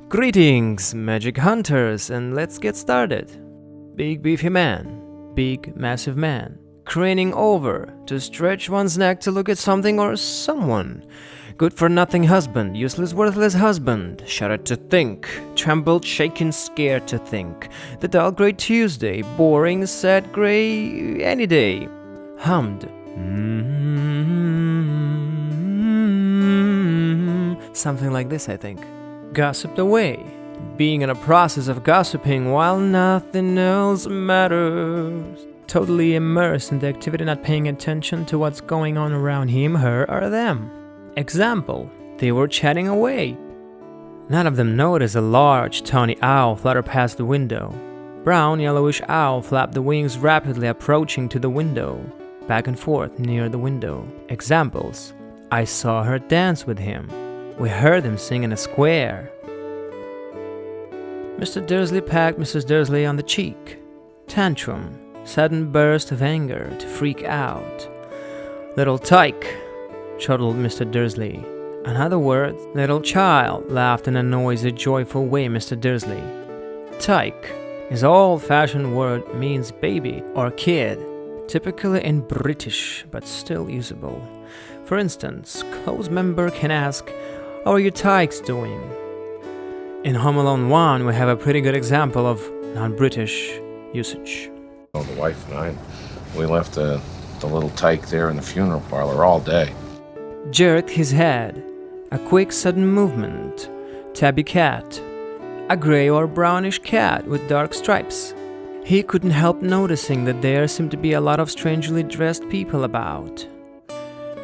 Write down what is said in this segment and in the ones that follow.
Greetings, magic hunters, and let's get started. Big beefy man, big massive man, craning over to stretch one's neck to look at something or someone. Good for nothing husband, useless worthless husband, shuddered to think, trembled, shaken, scared to think. The dull grey Tuesday, boring, sad grey any day. Hummed. Something like this, I think. Gossiped away, being in a process of gossiping while nothing else matters. Totally immersed in the activity, not paying attention to what's going on around him, her, or them. Example, they were chatting away. None of them noticed a large, tawny owl flutter past the window. Brown, yellowish owl flapped the wings rapidly approaching to the window, back and forth near the window. Examples, I saw her dance with him. We heard them sing in a square. Mr. Dursley packed Mrs. Dursley on the cheek. Tantrum, sudden burst of anger to freak out. Little tyke, chortled Mr. Dursley. In other words, little child, laughed in a noisy, joyful way Mr. Dursley. Tyke is an old-fashioned word, means baby or kid, typically in British, but still usable. For instance, close member can ask, how are your tykes doing? In Home Alone 1, we have a pretty good example of non-British usage. Oh, the wife and I, we left the little tyke there in the funeral parlor all day. Jerked his head. A quick sudden movement. Tabby cat. A grey or brownish cat with dark stripes. He couldn't help noticing that there seemed to be a lot of strangely dressed people about.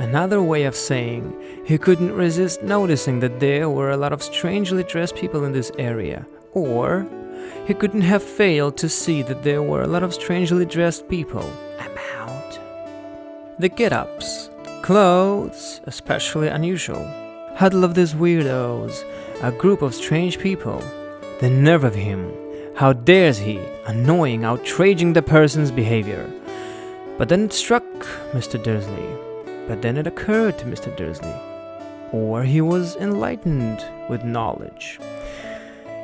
Another way of saying, he couldn't resist noticing that there were a lot of strangely dressed people in this area. Or, he couldn't have failed to see that there were a lot of strangely dressed people about. The get-ups, clothes, especially unusual. Huddle of these weirdos, a group of strange people. The nerve of him. How dares he, annoying, outraging the person's behavior. But then it struck Mr. Dursley. But then it occurred to Mr. Dursley. Or he was enlightened with knowledge.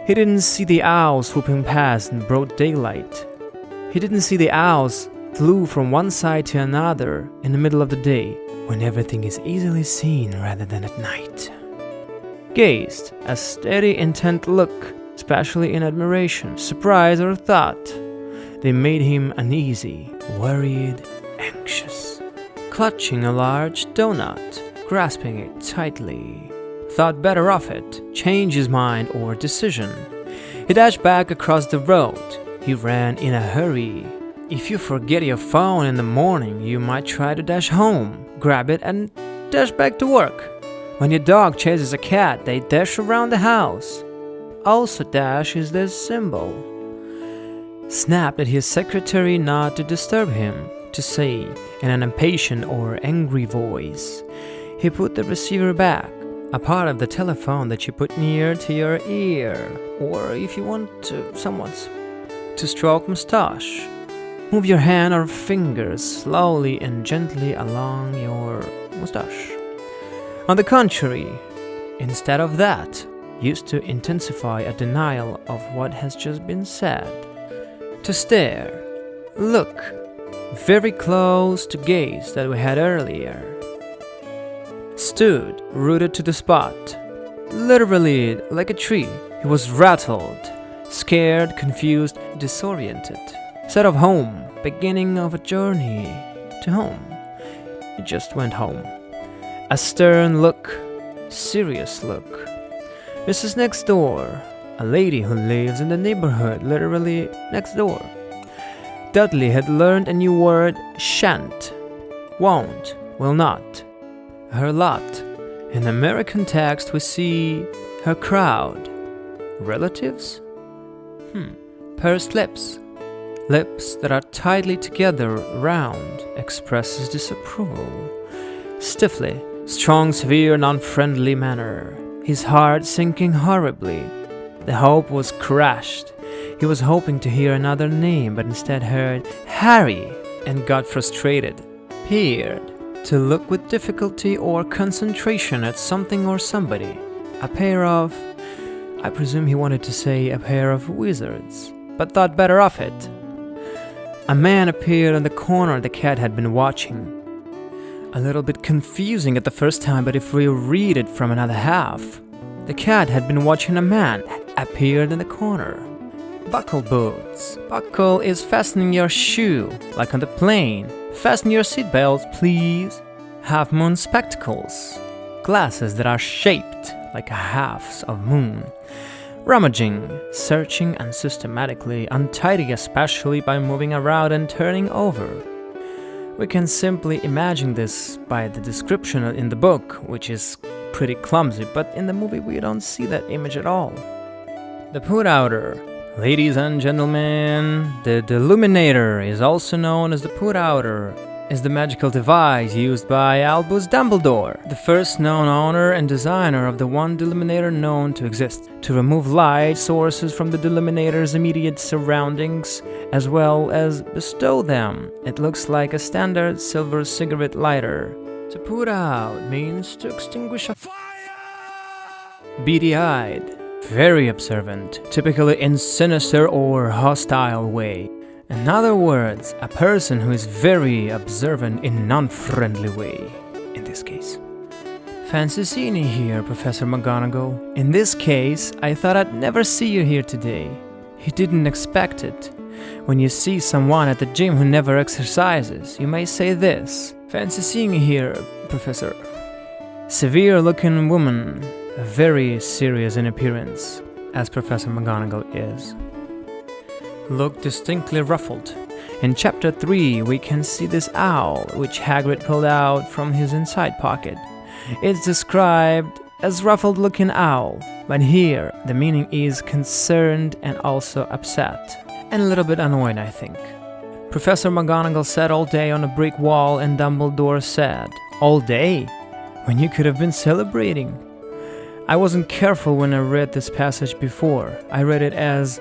He didn't see the owls swooping past in broad daylight. He didn't see the owls flew from one side to another in the middle of the day, when everything is easily seen rather than at night. Gazed, a steady, intent look, especially in admiration, surprise, or thought. They made him uneasy, worried, anxious. Clutching a large donut, grasping it tightly. Thought better of it, changed his mind or decision. He dashed back across the road. He ran in a hurry. If you forget your phone in the morning, you might try to dash home, grab it, and dash back to work. When your dog chases a cat, they dash around the house. Also dash is their symbol. Snapped at his secretary not to disturb him, to say in an impatient or angry voice. He put the receiver back, a part of the telephone that you put near to your ear, or if you want to, someone's, to stroke mustache. Move your hand or fingers slowly and gently along your mustache. On the contrary, instead of that, used to intensify a denial of what has just been said. To stare, look, very close to gaze that we had earlier. Stood, rooted to the spot. Literally, like a tree, he was rattled, scared, confused, disoriented. Set of home, beginning of a journey to home. He just went home. A stern look, serious look. Mrs. Next Door, a lady who lives in the neighborhood, literally next door. Dudley had learned a new word, shan't, won't, will not. Her lot. In American text we see her crowd. Relatives? Pursed lips. Lips that are tightly together, round, expresses disapproval. Stiffly, strong, severe, non-friendly manner. His heart sinking horribly. The hope was crushed. He was hoping to hear another name, but instead heard Harry and got frustrated. Peered, to look with difficulty or concentration at something or somebody. A pair of I presume he wanted to say a pair of wizards, but thought better of it. A man appeared on the corner the cat had been watching. A little bit confusing at the first time, but if we read it from another half, the cat had been watching a man appeared in the corner. Buckle boots. Buckle is fastening your shoe, like on the plane. Fasten your seatbelts, please. Half moon spectacles. Glasses that are shaped like halves of moon. Rummaging, searching unsystematically, untidy especially by moving around and turning over. We can simply imagine this by the description in the book, which is pretty clumsy, but in the movie we don't see that image at all. The put-outer. Ladies and gentlemen, the Deluminator is also known as the put-outer, is the magical device used by Albus Dumbledore, the first known owner and designer of the one Deluminator known to exist, to remove light sources from the Deluminator's immediate surroundings, as well as bestow them. It looks like a standard silver cigarette lighter. To put out means to extinguish a fire! Beady-eyed. Very observant, typically in sinister or hostile way. In other words, a person who is very observant in non-friendly way, in this case. Fancy seeing you here, Professor McGonagall. In this case, I thought I'd never see you here today. You didn't expect it. When you see someone at the gym who never exercises, you may say this. Fancy seeing you here, Professor. Severe-looking woman. Very serious in appearance, as Professor McGonagall is. Look distinctly ruffled. In Chapter 3, we can see this owl, which Hagrid pulled out from his inside pocket. It's described as ruffled-looking owl, but here the meaning is concerned and also upset, and a little bit annoyed, I think. Professor McGonagall sat all day on a brick wall, and Dumbledore said, "All day? When you could have been celebrating." I wasn't careful when I read this passage before. I read it as,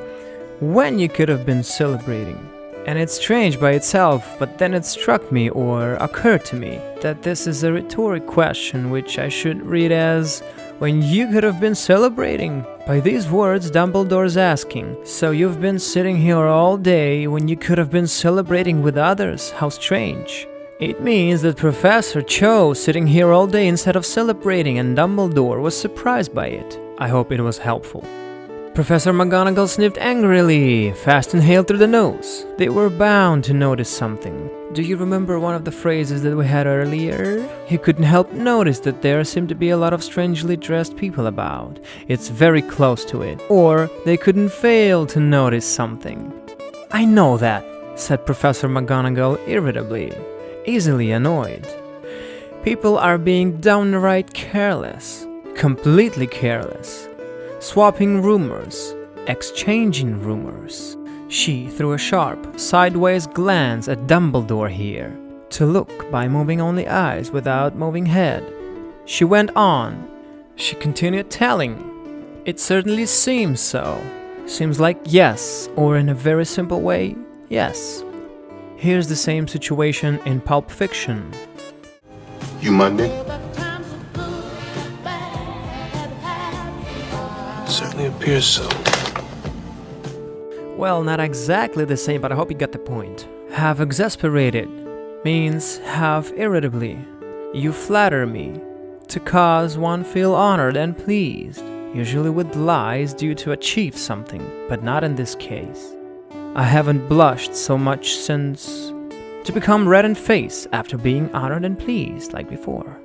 when you could have been celebrating. And it's strange by itself, but then it struck me or occurred to me that this is a rhetoric question which I should read as, when you could have been celebrating. By these words, Dumbledore's asking, so you've been sitting here all day when you could have been celebrating with others? How strange. It means that Professor chose sitting here all day instead of celebrating, and Dumbledore was surprised by it. I hope it was helpful. Professor McGonagall sniffed angrily, fast inhaled through the nose. They were bound to notice something. Do you remember one of the phrases that we had earlier? He couldn't help notice that there seemed to be a lot of strangely dressed people about. It's very close to it. Or they couldn't fail to notice something. I know that, said Professor McGonagall irritably. Easily annoyed. People are being downright careless, completely careless, swapping rumors, exchanging rumors. She threw a sharp, sideways glance at Dumbledore here, to look by moving only eyes without moving head. She went on. She continued telling. It certainly seems so. Seems like yes, or in a very simple way, yes. Here's the same situation in Pulp Fiction. You Monday? Certainly appears so. Well, not exactly the same, but I hope you got the point. Have exasperated means have irritably. You flatter me, to cause one feel honored and pleased, usually with lies due to achieve something, but not in this case. I haven't blushed so much since... to become red in face after being honored and pleased like before.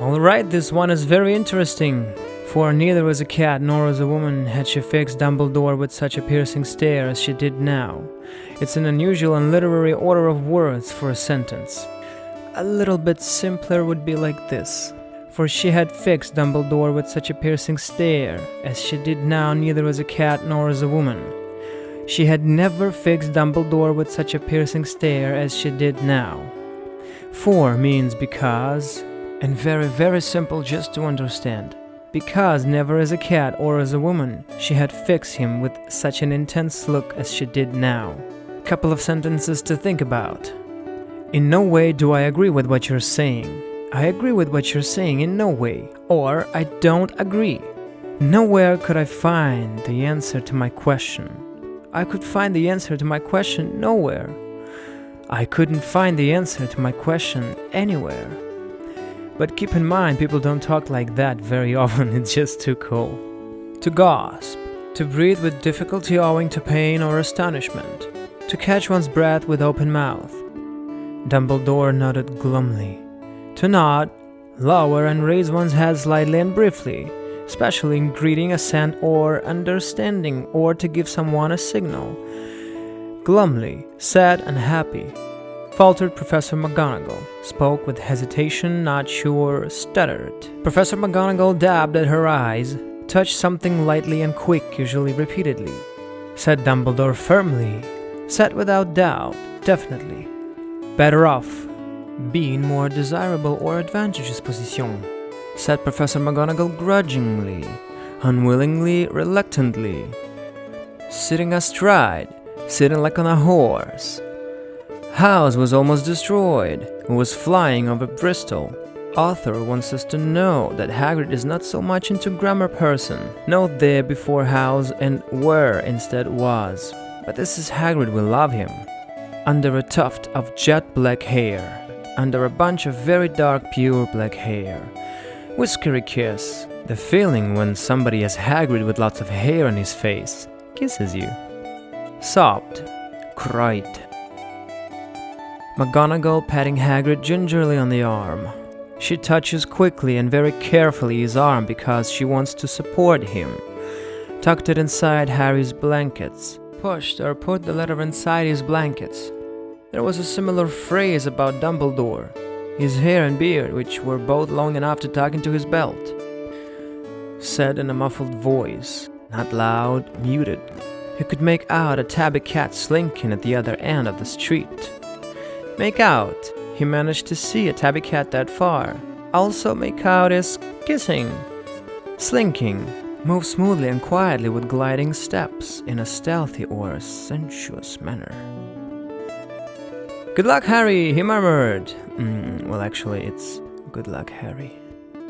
Alright, this one is very interesting, for neither as a cat nor as a woman had she fixed Dumbledore with such a piercing stare as she did now. It's an unusual and literary order of words for a sentence. A little bit simpler would be like this. For she had fixed Dumbledore with such a piercing stare as she did now, neither as a cat nor as a woman. She had never fixed Dumbledore with such a piercing stare as she did now. For means because, and very, very simple just to understand. Because never as a cat or as a woman she had fixed him with such an intense look as she did now. Couple of sentences to think about. In no way do I agree with what you're saying. I agree with what you're saying in no way. Or I don't agree. Nowhere could I find the answer to my question. I could find the answer to my question nowhere. I couldn't find the answer to my question anywhere. But keep in mind, people don't talk like that very often, it's just too cool. To gasp, to breathe with difficulty owing to pain or astonishment, to catch one's breath with open mouth. Dumbledore nodded glumly. To nod, lower and raise one's head slightly and briefly, especially in greeting, assent, or understanding, or to give someone a signal. Glumly, sad and happy, faltered Professor McGonagall, spoke with hesitation, not sure, stuttered. Professor McGonagall dabbed at her eyes, touched something lightly and quick, usually repeatedly. Said Dumbledore firmly, said without doubt, definitely. Better off, be in more desirable or advantageous position, said Professor McGonagall grudgingly, unwillingly, reluctantly. Sitting astride, sitting like on a horse. House was almost destroyed, it was flying over Bristol. Author wants us to know that Hagrid is not so much into grammar person. Note there before house and were instead was. But this is Hagrid, we love him. Under a tuft of jet black hair. Under a bunch of very dark pure black hair. Whiskery kiss. The feeling when somebody has Hagrid with lots of hair on his face kisses you. Sobbed. Cried. McGonagall patting Hagrid gingerly on the arm. She touches quickly and very carefully his arm because she wants to support him. Tucked it inside Harry's blankets. Pushed or put the letter inside his blankets. There was a similar phrase about Dumbledore, his hair and beard, which were both long enough to tuck into his belt. Said in a muffled voice, not loud, muted. He could make out a tabby cat slinking at the other end of the street. Make out, he managed to see a tabby cat that far. Also make out is kissing, slinking, move smoothly and quietly with gliding steps in a stealthy or sensuous manner. Good luck, Harry, he murmured. Well, actually, it's good luck, Harry,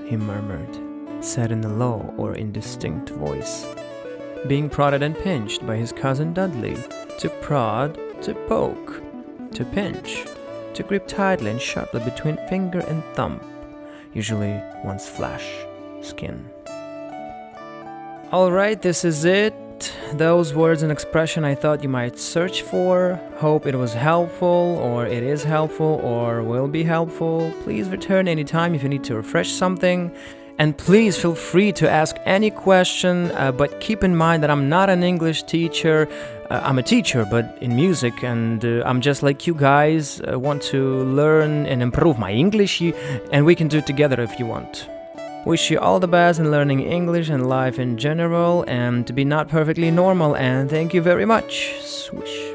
he murmured, said in a low or indistinct voice. Being prodded and pinched by his cousin Dudley. To prod, to poke, to pinch, to grip tightly and sharply between finger and thumb, usually one's flesh, skin. Alright, this is it. Those words and expression I thought you might search for. Hope it was helpful, or it is helpful, or will be helpful. Please return anytime if you need to refresh something. And please feel free to ask any question, but keep in mind that I'm not an English teacher. I'm a teacher, but in music, and I'm just like you guys. Want to learn and improve my English, and we can do it together if you want. Wish you all the best in learning English and life in general, and to be not perfectly normal, and thank you very much. Swish.